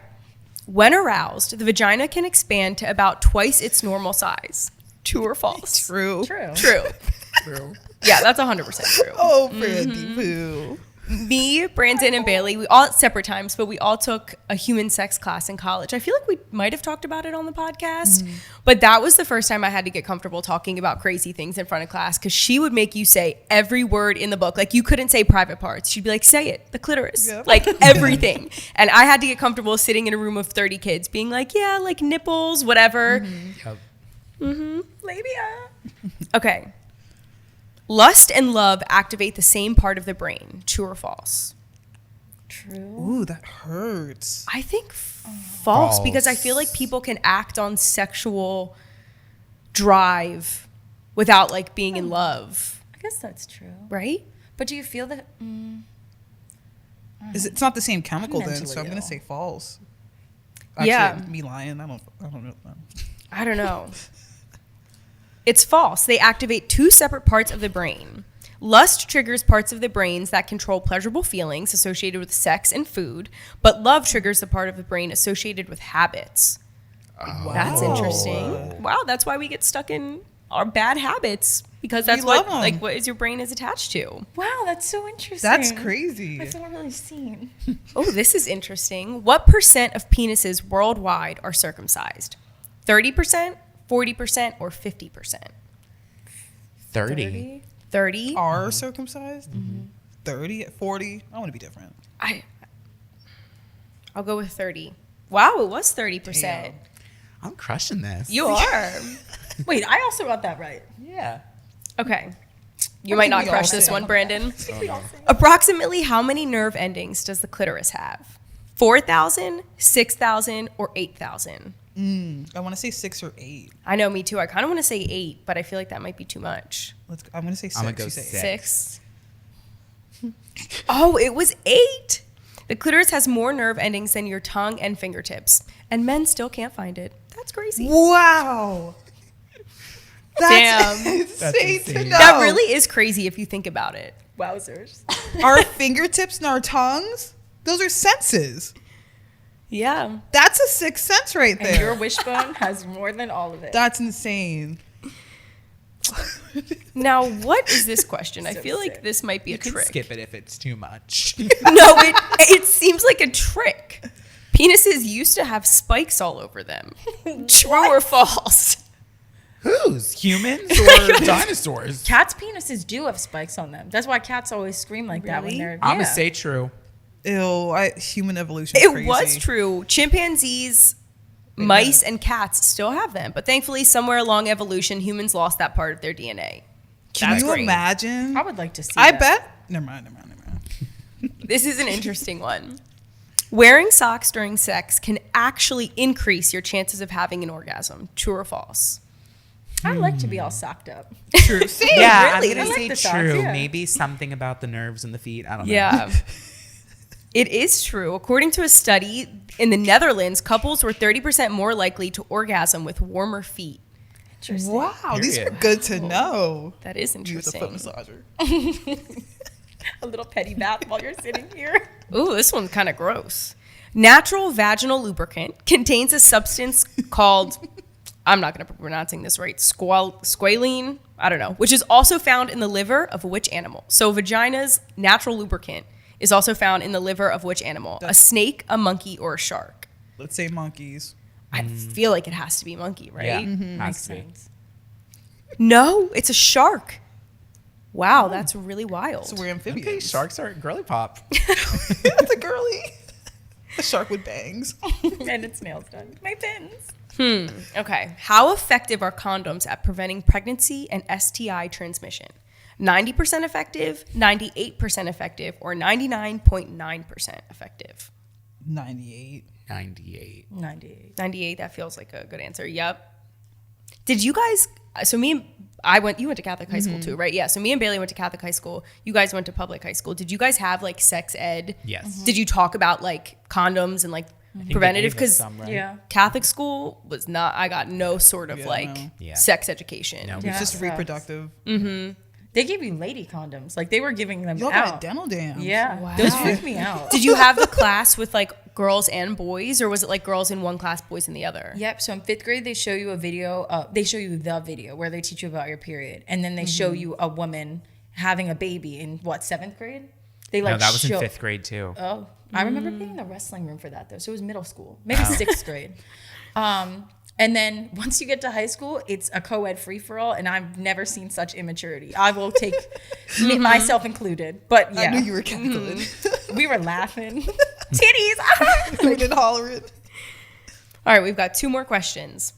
Speaker 2: When aroused, the vagina can expand to about twice its normal size. True or false?
Speaker 3: True.
Speaker 4: True.
Speaker 2: True. Yeah, that's 100% true.
Speaker 3: Oh, Brandy Poo.
Speaker 2: Me, Brandon, and Bailey, we all at separate times, but we all took a human sex class in college. I feel like we might have talked about it on the podcast, but that was the first time I had to get comfortable talking about crazy things in front of class because she would make you say every word in the book. Like you couldn't say private parts. She'd be like, say it, the clitoris,
Speaker 3: Yep.
Speaker 2: like everything. And I had to get comfortable sitting in a room of 30 kids being like, yeah, like nipples, whatever.
Speaker 1: Yep.
Speaker 4: Labia.
Speaker 2: Okay. Lust and love activate the same part of the brain. True or false?
Speaker 4: True.
Speaker 3: Ooh, that hurts.
Speaker 2: I think false because I feel like
Speaker 1: False.
Speaker 2: people can act on sexual drive without like being in love,
Speaker 4: I guess that's true.
Speaker 2: right?
Speaker 4: But do you feel that?
Speaker 3: It's not the same chemical then,
Speaker 4: Mentally
Speaker 3: so I'm gonna
Speaker 4: ill.
Speaker 3: say false. Actually,
Speaker 2: Yeah.
Speaker 3: me lying. I don't know.
Speaker 2: I don't know. It's false. They activate two separate parts of the brain. Lust triggers parts of the brains that control pleasurable feelings associated with sex and food, but love triggers the part of the brain associated with habits. That's interesting. Wow, that's why we get stuck in our bad habits because that's
Speaker 3: We
Speaker 2: what
Speaker 3: love 'em.
Speaker 2: like what is your brain is attached to.
Speaker 4: Wow, that's so interesting.
Speaker 3: That's crazy.
Speaker 4: I've never really seen.
Speaker 2: Oh, this is interesting. What percent of penises worldwide are circumcised? 30%, 40%, or 50%?
Speaker 1: 30.
Speaker 2: 30?
Speaker 3: Are circumcised? 30, 40. I want to be different.
Speaker 2: I'll go with 30. Wow, it was 30%.
Speaker 3: Damn.
Speaker 1: I'm crushing this.
Speaker 2: You are.
Speaker 4: Wait, I also got that right.
Speaker 1: Yeah.
Speaker 2: Okay. You might not
Speaker 3: we
Speaker 2: crush
Speaker 3: all
Speaker 2: this
Speaker 3: say.
Speaker 2: one, Brandon.
Speaker 4: We all say
Speaker 2: Approximately how many nerve endings does the clitoris have? 4,000, 6,000, or 8,000?
Speaker 3: I want to say 6 or 8.
Speaker 2: I know, me too. I kind of want to say 8, but I feel like that might be too much.
Speaker 3: I'm gonna say 6.
Speaker 1: I'm gonna go
Speaker 3: You say
Speaker 1: 6.
Speaker 2: 6. Oh, it was 8. The clitoris has more nerve endings than your tongue and fingertips, and men still can't find it. That's crazy.
Speaker 3: Wow.
Speaker 2: Damn.
Speaker 3: That's
Speaker 1: That's
Speaker 3: insane to
Speaker 1: insane.
Speaker 3: know.
Speaker 2: That really is crazy if you think about it.
Speaker 4: wowzers.
Speaker 3: Our fingertips and our tongues, those are senses.
Speaker 2: Yeah.
Speaker 3: That's a sixth sense right
Speaker 4: And your
Speaker 3: there.
Speaker 4: wishbone has more than all of it.
Speaker 3: That's insane.
Speaker 2: Now, what is this question? I
Speaker 4: So
Speaker 2: feel like
Speaker 4: sick.
Speaker 2: this might be
Speaker 1: You
Speaker 2: a
Speaker 1: can
Speaker 2: trick.
Speaker 1: skip it if it's too much.
Speaker 2: No, it seems like a trick. Penises used to have spikes all over them. True or false?
Speaker 1: Whose? Humans or dinosaurs?
Speaker 4: Cats' penises do have spikes on them. That's why cats always scream like that when
Speaker 2: Really?
Speaker 4: they're.
Speaker 1: I'm
Speaker 4: yeah.
Speaker 1: gonna say true.
Speaker 3: Ew, human evolution is
Speaker 2: It
Speaker 3: crazy.
Speaker 2: was true. Chimpanzees, mice, and cats still have them. But thankfully, somewhere along evolution, humans lost that part of their DNA.
Speaker 3: Can
Speaker 2: That's
Speaker 3: you
Speaker 2: great.
Speaker 3: imagine?
Speaker 4: I would like to see.
Speaker 3: I
Speaker 4: that.
Speaker 3: bet. Never mind.
Speaker 2: This is an interesting one. Wearing socks during sex can actually increase your chances of having an orgasm. True or false?
Speaker 4: I'd like to be all socked up.
Speaker 3: True. See?
Speaker 1: Yeah,
Speaker 2: really?
Speaker 1: I'm
Speaker 2: I
Speaker 1: gonna
Speaker 2: like
Speaker 1: say
Speaker 4: the socks,
Speaker 1: true.
Speaker 4: yeah.
Speaker 1: Maybe something about the nerves in the feet. I don't know.
Speaker 2: Yeah. It is true. According to a study in the Netherlands, couples were 30% more likely to orgasm with warmer feet.
Speaker 4: Interesting.
Speaker 3: Wow, these are
Speaker 1: Period.
Speaker 3: good to know.
Speaker 2: That is
Speaker 3: You as a foot
Speaker 2: interesting.
Speaker 3: massager.
Speaker 4: A little petty bath while you're sitting here.
Speaker 2: Ooh, this one's kind of gross. Natural vaginal lubricant contains a substance called, I'm not going to be pronouncing this right, squalene, I don't know, which is also found in the liver of which animal? So vagina's natural lubricant is also found in the liver of which animal? A snake, a monkey, or a shark?
Speaker 3: Let's say monkeys.
Speaker 2: I feel like it has to be monkey, right?
Speaker 1: Yeah,
Speaker 4: Makes
Speaker 1: has to be.
Speaker 4: sense.
Speaker 2: No, it's a shark. Wow, that's really wild.
Speaker 3: So we're amphibians.
Speaker 1: Okay, sharks are girly pop.
Speaker 3: That's a girly. A shark with bangs.
Speaker 4: And its nails done. My pins.
Speaker 2: Okay. How effective are condoms at preventing pregnancy and STI transmission? 90% effective, 98% effective, or 99.9% effective?
Speaker 3: 98.
Speaker 1: 98.
Speaker 4: 98.
Speaker 2: 98, that feels like a good answer. Yep. Did you guys, so me and you went to Catholic high school too, right? Yeah. So me and Bailey went to Catholic high school. You guys went to public high school. Did you guys have like sex ed?
Speaker 1: Yes.
Speaker 2: Did you talk about like condoms and like
Speaker 1: I think they
Speaker 2: preventative?
Speaker 1: gave us
Speaker 2: Because
Speaker 1: some, right?
Speaker 4: Yeah.
Speaker 2: Catholic school was not, I got no sort of
Speaker 3: Yeah,
Speaker 2: like
Speaker 3: no.
Speaker 1: Yeah.
Speaker 2: sex education.
Speaker 1: No.
Speaker 3: It's
Speaker 4: Yeah,
Speaker 3: just
Speaker 4: sucks.
Speaker 3: reproductive.
Speaker 4: They gave you lady condoms. Like they were giving them
Speaker 3: Y'all
Speaker 4: out.
Speaker 3: got dental dams.
Speaker 4: Yeah.
Speaker 2: Wow.
Speaker 4: Those freak me out.
Speaker 2: Did you have the class with like girls and boys, or was it like girls in one class, boys in the other?
Speaker 4: Yep. So in 5th grade, they show you a video. They show you the video where they teach you about your period, and then they show you a woman having a baby in 7th grade. They
Speaker 1: No, that was in 5th grade too.
Speaker 4: Oh, I remember being in the wrestling room for that though. So it was middle school, maybe 6th grade. And then once you get to high school, it's a co-ed free-for-all, and I've never seen such immaturity. I will take myself included, but yeah.
Speaker 3: I knew you were cackling.
Speaker 4: We were laughing. Titties.
Speaker 3: Screaming and hollering.
Speaker 2: All right, we've got 2 more questions.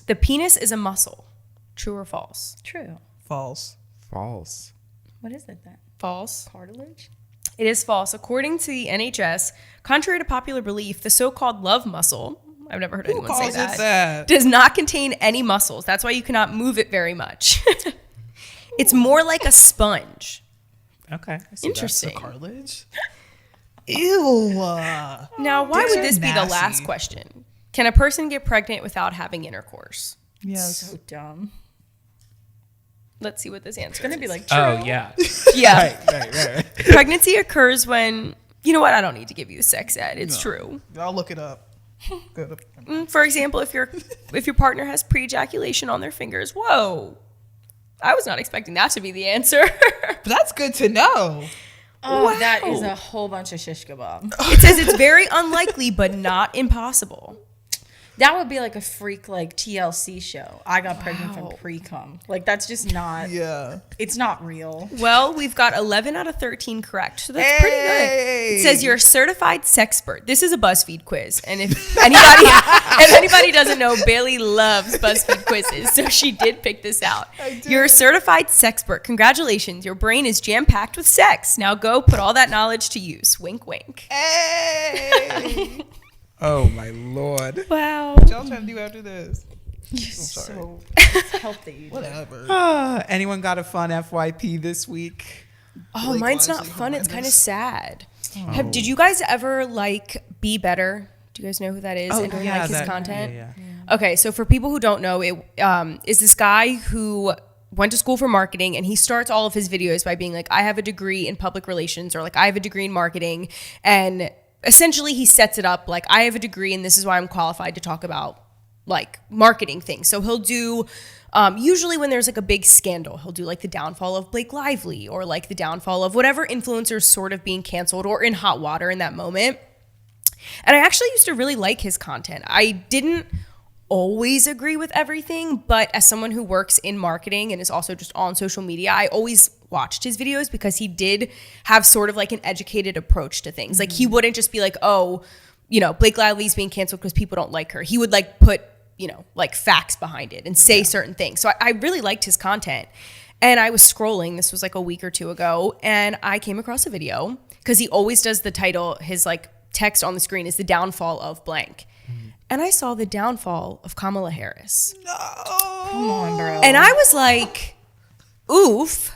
Speaker 2: The penis is a muscle. True or false?
Speaker 4: True.
Speaker 3: False.
Speaker 1: False.
Speaker 4: What is it then?
Speaker 2: False.
Speaker 4: Cartilage?
Speaker 2: It is false. According to the NHS, contrary to popular belief, the so-called love muscle, I've never heard
Speaker 3: Who
Speaker 2: anyone say
Speaker 3: calls it that?
Speaker 2: does not contain any muscles. That's why you cannot move it very much. It's more like a sponge.
Speaker 1: Okay.
Speaker 2: Interesting.
Speaker 3: Cartilage? Ew.
Speaker 2: Now, why
Speaker 3: Dicks
Speaker 2: would
Speaker 3: are
Speaker 2: this be the
Speaker 3: nasty.
Speaker 2: last question? Can a person get pregnant without having intercourse?
Speaker 3: Yes.
Speaker 4: So dumb.
Speaker 2: Let's see what this answer
Speaker 4: It's going to
Speaker 2: is.
Speaker 4: be like, true.
Speaker 1: Oh yeah.
Speaker 2: Yeah.
Speaker 1: right.
Speaker 2: Pregnancy occurs when, you know what? I don't need to give you sex ed. It's true.
Speaker 3: I'll look it up. Good.
Speaker 2: For example, if your partner has pre-ejaculation on their fingers, whoa. I was not expecting that to be the answer.
Speaker 3: But that's good to know.
Speaker 4: Oh,
Speaker 2: Wow.
Speaker 4: that is a whole bunch of shish kebab.
Speaker 2: It says it's very unlikely, but not impossible.
Speaker 4: That would be like a freak like TLC show. I got pregnant from pre-cum. Like that's just not.
Speaker 3: Yeah.
Speaker 4: It's not real.
Speaker 2: Well, we've got 11 out of 13 correct, so that's pretty good. It says you're a certified sexpert. This is a BuzzFeed quiz, and if anybody doesn't know, Bailey loves BuzzFeed quizzes, so she did pick this out. You're a certified sexpert. Congratulations, your brain is jam-packed with sex. Now go put all that knowledge to use. Wink, wink.
Speaker 3: Hey.
Speaker 1: Oh my lord.
Speaker 2: Wow.
Speaker 3: What y'all trying to do after this?
Speaker 4: So help that you did.
Speaker 3: Whatever.
Speaker 1: Anyone got a fun FYP this week?
Speaker 2: Oh,
Speaker 3: Like,
Speaker 2: mine's not
Speaker 3: honestly,
Speaker 2: fun. It's kind of
Speaker 3: horrendous.
Speaker 2: sad. Did you guys ever like Be Better? Do you guys know who that is? and like his content?
Speaker 1: Yeah.
Speaker 2: Okay, so for people who don't know, it is this guy who went to school for marketing, and he starts all of his videos by being like, I have a degree in public relations, or like, I have a degree in marketing. And essentially he sets it up like, I have a degree and this is why I'm qualified to talk about like marketing things. So he'll do, usually when there's like a big scandal, he'll do like the downfall of Blake Lively, or like the downfall of whatever influencer's sort of being canceled or in hot water in that moment. And I actually used to really like his content. I didn't always agree with everything, but as someone who works in marketing and is also just on social media, I always watched his videos because he did have sort of like an educated approach to things. Like he wouldn't just be like, oh, you know, Blake Lively's being canceled because people don't like her. He would like put, you know, like facts behind it and say certain things. So I really liked his content. And I was scrolling, this was like a week or two ago, and I came across a video because he always does the title, his like text on the screen is the downfall of blank. And I saw the downfall of Kamala Harris.
Speaker 4: Come on, bro.
Speaker 2: And I was like, oof,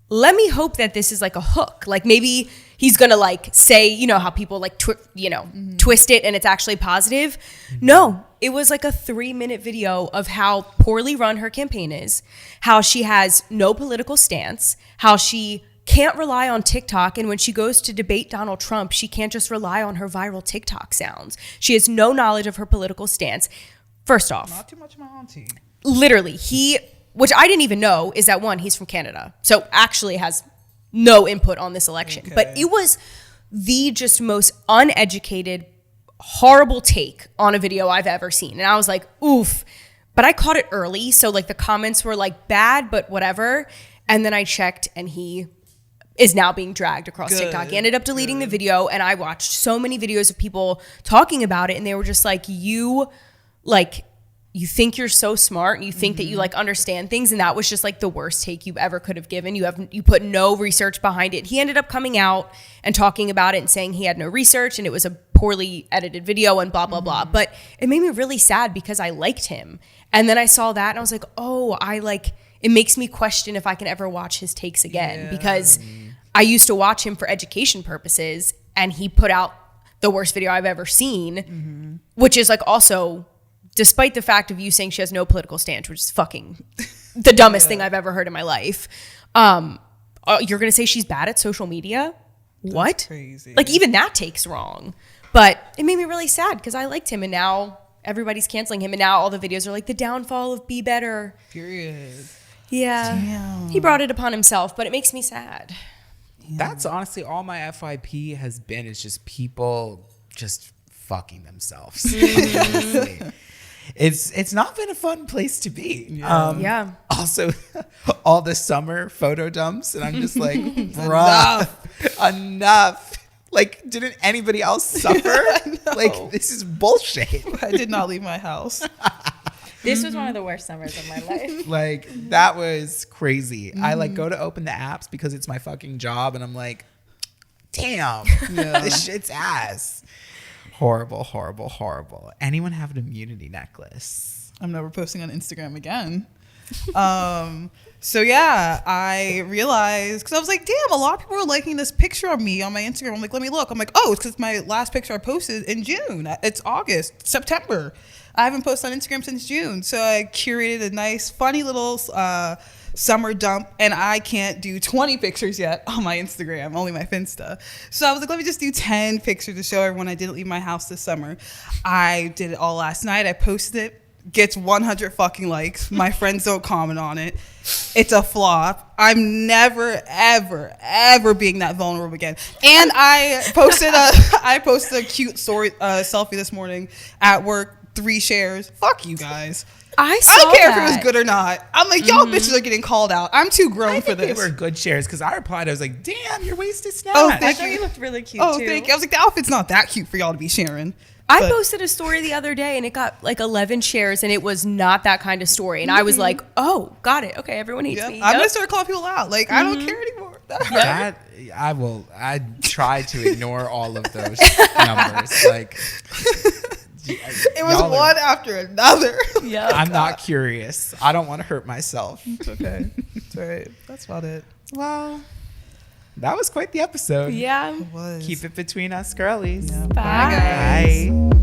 Speaker 2: let me hope that this is like a hook. Like maybe he's going to like say, you know, how people like, twist it and it's actually positive. No, it was like a 3-minute video of how poorly run her campaign is, how she has no political stance, how she can't rely on TikTok. And when she goes to debate Donald Trump, she can't just rely on her viral TikTok sounds. She has no knowledge of her political stance. First off,
Speaker 3: Not too much of my auntie.
Speaker 2: literally, which I didn't even know, is that one, he's from Canada. So actually has no input on this election.
Speaker 3: Okay.
Speaker 2: But it was the just most uneducated, horrible take on a video I've ever seen. And I was like, oof. But I caught it early. So like the comments were like bad, but whatever. And then I checked and he is now being dragged across TikTok. He ended up deleting the video, and I watched so many videos of people talking about it, and they were just like, you think you're so smart, and you think that you like understand things, and that was just like the worst take you ever could have given. You put no research behind it. He ended up coming out and talking about it and saying he had no research and it was a poorly edited video and blah blah blah. But it made me really sad because I liked him, and then I saw that and I was like, oh, it makes me question if I can ever watch his takes again, because I used to watch him for education purposes, and he put out the worst video I've ever sgoing, which is like also, despite the fact of you saying she has no political stance, which is fucking the dumbest thing I've ever heard in my life. You're going to say she's bad at social media? What?
Speaker 3: Crazy.
Speaker 2: Like even that take's wrong. But it made me really sad because I liked him, and now everybody's canceling him, and now all the videos are like the downfall of Be Better.
Speaker 3: Period.
Speaker 2: Yeah.
Speaker 3: Damn.
Speaker 2: He brought it upon himself, but it makes me sad.
Speaker 1: That's honestly all my FYP has been, is just people just fucking themselves. Honestly. It's not been a fun place to be.
Speaker 2: Yeah.
Speaker 1: Also, all the summer photo dumps, and I'm just like, bruh, enough. Like, didn't anybody else suffer? Like, this is bullshit.
Speaker 3: I did not leave my house.
Speaker 4: This was one of the worst summers of my life.
Speaker 1: Like, that was crazy. I like go to open the apps because it's my fucking job, and I'm like, damn, this shit's ass. Horrible, horrible, horrible. Anyone have an immunity necklace?
Speaker 3: I'm never posting on Instagram again. So yeah, I realized, because I was like, damn, a lot of people are liking this picture of me on my Instagram. I'm like, let me look. I'm like, oh, it's because my last picture I posted in June. It's August, September. I haven't posted on Instagram since June. So I curated a nice, funny little summer dump, and I can't do 20 pictures yet on my Instagram, only my Finsta. So I was like, let me just do 10 pictures to show everyone I didn't leave my house this summer. I did it all last night. I posted it. Gets 100 fucking likes. My friends don't comment on it. It's a flop. I'm never, ever, ever being that vulnerable again. And I posted a cute story selfie this morning at work. 3 shares. Fuck you guys.
Speaker 2: I
Speaker 3: don't care if it was good or not. I'm like, y'all bitches are getting called out. I'm too grown for this.
Speaker 1: They were good shares because I replied. I was like, damn, your waist is snatched.
Speaker 3: Oh,
Speaker 4: I
Speaker 3: thank
Speaker 4: thought
Speaker 3: you.
Speaker 4: you looked really cute
Speaker 3: Oh,
Speaker 4: too.
Speaker 3: thank you. I was like, the outfit's not that cute for y'all to be sharing.
Speaker 2: I
Speaker 3: But-
Speaker 2: posted a story the other day and it got like 11 shares and it was not that kind of story. And I was like, oh, got it. Okay, everyone hates
Speaker 3: Yep.
Speaker 2: me.
Speaker 3: I'm
Speaker 2: Yep.
Speaker 3: gonna start calling people out. Like, I don't care anymore.
Speaker 1: That I try to ignore all of those numbers. Like,
Speaker 3: It was one after another.
Speaker 2: Yep.
Speaker 1: I'm not curious. I don't want to hurt myself.
Speaker 3: It's okay. It's all right. That's about it.
Speaker 1: Well, that was quite the episode.
Speaker 2: Yeah.
Speaker 3: It was.
Speaker 1: Keep it between us girlies.
Speaker 3: Yeah.
Speaker 2: Bye.
Speaker 1: Bye.